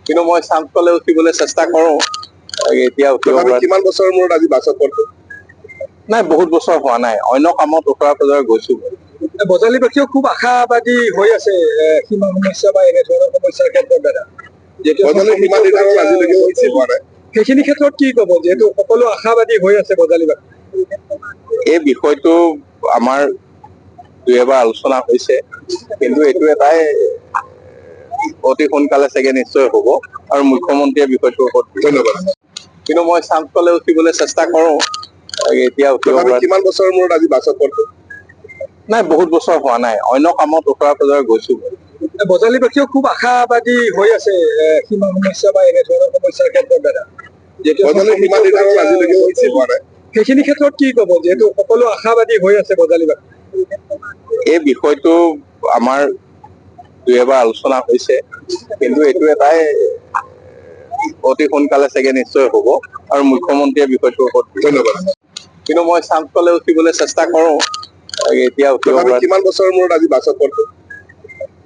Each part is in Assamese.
কিন্তু মই চান্স পালে উঠিবলৈ চেষ্টা কৰো। এতিয়া উঠিব কিমান বছৰৰ মূৰত আজি বাছত পঢ়িছো? নাই, বহুত বছৰ হোৱা নাই, অন্য কামত ওচৰে পাজৰে গৈছো। বজালীবাসীও খুব আশাবাদী হৈ আছে সীমা সমস্যা বা এনে ধৰণৰ সমস্যাৰ ক্ষেত্ৰত দাদা। সেইখিনি ক্ষেত্ৰত কি ক'ব, যিহেতু সকলো আশাবাদী হৈ আছে বজালীবাসী? এই বিষয়টো আমাৰ দুই এবাৰ আলোচনা হৈছে, কিন্তু এইটো এটাই অতি সোনকালে চাগে নিশ্চয় হ'ব আৰু মুখ্যমন্ত্ৰীয়ে বিষয়টোৰ ওপৰত ধন্যবাদ। কিন্তু মই চান্স পালে উঠিবলৈ চেষ্টা কৰো। এতিয়া উঠিব কিমান বছৰৰ মূৰত আজি বাছত পঢ়িছো? নাই, বহুত বছৰ হোৱা নাই, অন্য কামত ওচৰে পাজৰে গৈছো। বজালীবাসীও খুব আশাবাদী হৈ আছে সীমা সমস্যা বা এনে ধৰণৰ সমস্যাৰ ক্ষেত্ৰত দাদা। সেইখিনি ক্ষেত্ৰত কি ক'ব, যিহেতু সকলো আশাবাদী হৈ আছে বজালীবাসী? এই বিষয়টো আমাৰ দুই এবাৰ আলোচনা হৈছে, কিন্তু এইটো এটাই অতি সোনকালে চাগে নিশ্চয় হ'ব আৰু মুখ্যমন্ত্ৰীয়ে বিষয়টোৰ ওপৰত ধন্যবাদ। কিন্তু মই চান্স পালে উঠিবলৈ চেষ্টা কৰো। এতিয়া উঠিব কিমান বছৰৰ মূৰত আজি বাছত পঢ়িছো?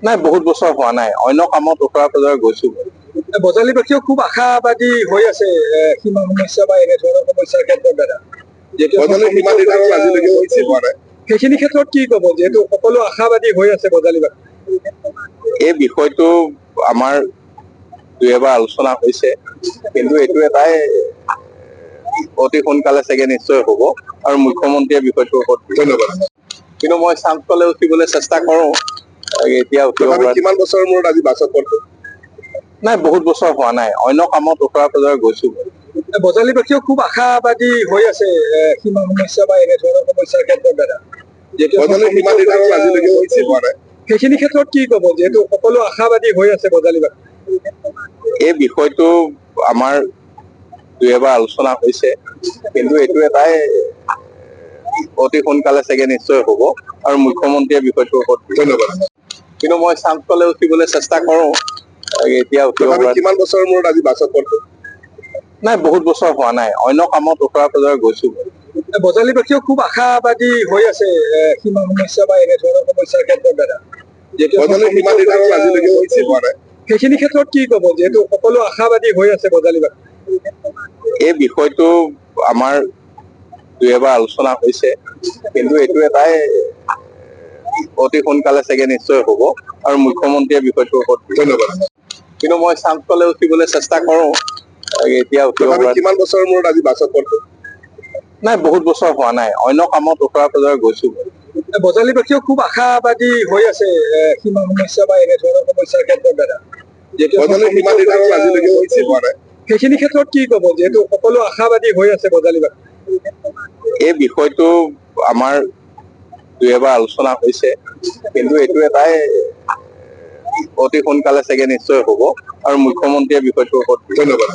নাই, বহুত বছৰ হোৱা নাই, অন্য কামত ওচৰে পাজৰে গৈছো। বজালীবাসীও খুব আশাবাদী হৈ আছে সীমা সমস্যা বা এনে ধৰণৰ সমস্যাৰ ক্ষেত্ৰত দাদা। সেইখিনি ক্ষেত্ৰত কি ক'ব, যিহেতু সকলো আশাবাদী হৈ আছে বজালীবাসী? এই বিষয়টো আমাৰ দুই এবাৰ আলোচনা হৈছে, কিন্তু এইটো এটাই অতি সোনকালে চাগে নিশ্চয় হ'ব আৰু মুখ্যমন্ত্ৰীয়ে বিষয়টোৰ ওপৰত ধন্যবাদ। কিন্তু মই চান্স পালে উঠিবলৈ চেষ্টা কৰো। এতিয়া উঠিব কিমান বছৰৰ মূৰত আজি বাছত পঢ়িছো? নাই, বহুত বছৰ হোৱা নাই, অন্য কামত ওচৰে পাজৰে গৈছো। বজালীবাসীও খুব আশাবাদী হৈ আছে সীমা সমস্যা বা এনে ধৰণৰ সমস্যাৰ ক্ষেত্ৰত দাদা। সেইখিনি ক্ষেত্ৰত কি ক'ব, যিহেতু সকলো আশাবাদী হৈ আছে বজালীবাসী? এই বিষয়টো আমাৰ দুই এবাৰ আলোচনা হৈছে, কিন্তু এইটো এটাই অতি সোনকালে চাগে নিশ্চয় হ'ব আৰু মুখ্যমন্ত্ৰীয়ে বিষয়টোৰ ওপৰত ধন্যবাদ। কিন্তু মই চান্স পালে উঠিবলৈ চেষ্টা কৰো। এতিয়া উঠিব কিমান বছৰৰ মূৰত আজি বাছত পঢ়িছো? নাই, বহুত বছৰ হোৱা নাই, অন্য কামত ওচৰে পাজৰে গৈছো। বজালীবাসীও খুব আশাবাদী হৈ আছে সীমা সমস্যা বা এনে ধৰণৰ সমস্যাৰ ক্ষেত্ৰত দাদা। সেইখিনি ক্ষেত্ৰত কি ক'ব, যিহেতু সকলো আশাবাদী হৈ আছে বজালীবাসী? এই বিষয়টো আমাৰ দুই এবাৰ আলোচনা হৈছে, কিন্তু এইটো এটাই অতি সোনকালে চাগে নিশ্চয় হ'ব আৰু মুখ্যমন্ত্ৰীয়ে বিষয়টোৰ ওপৰত ধন্যবাদ। কিন্তু মই চান্স পালে উঠিবলৈ চেষ্টা কৰো। এতিয়া উঠিব কিমান বছৰৰ মূৰত আজি বাছত পঢ়িছো? নাই, বহুত বছৰ হোৱা নাই, অন্য কামত ওচৰে পাজৰে গৈছো। বজালীবাসীও খুব আশাবাদী হৈ আছে সীমা সমস্যা বা এনে ধৰণৰ সমস্যাৰ ক্ষেত্ৰত দাদা। সেইখিনি ক্ষেত্ৰত কি ক'ব, যিহেতু সকলো আশাবাদী হৈ আছে বজালীবাসী? এই বিষয়টো আমাৰ দুই এবাৰ আলোচনা হৈছে, কিন্তু এইটো এটাই অতি সোনকালে চাগে নিশ্চয় হ'ব আৰু মুখ্যমন্ত্ৰীয়ে বিষয়টোৰ ওপৰত ধন্যবাদ।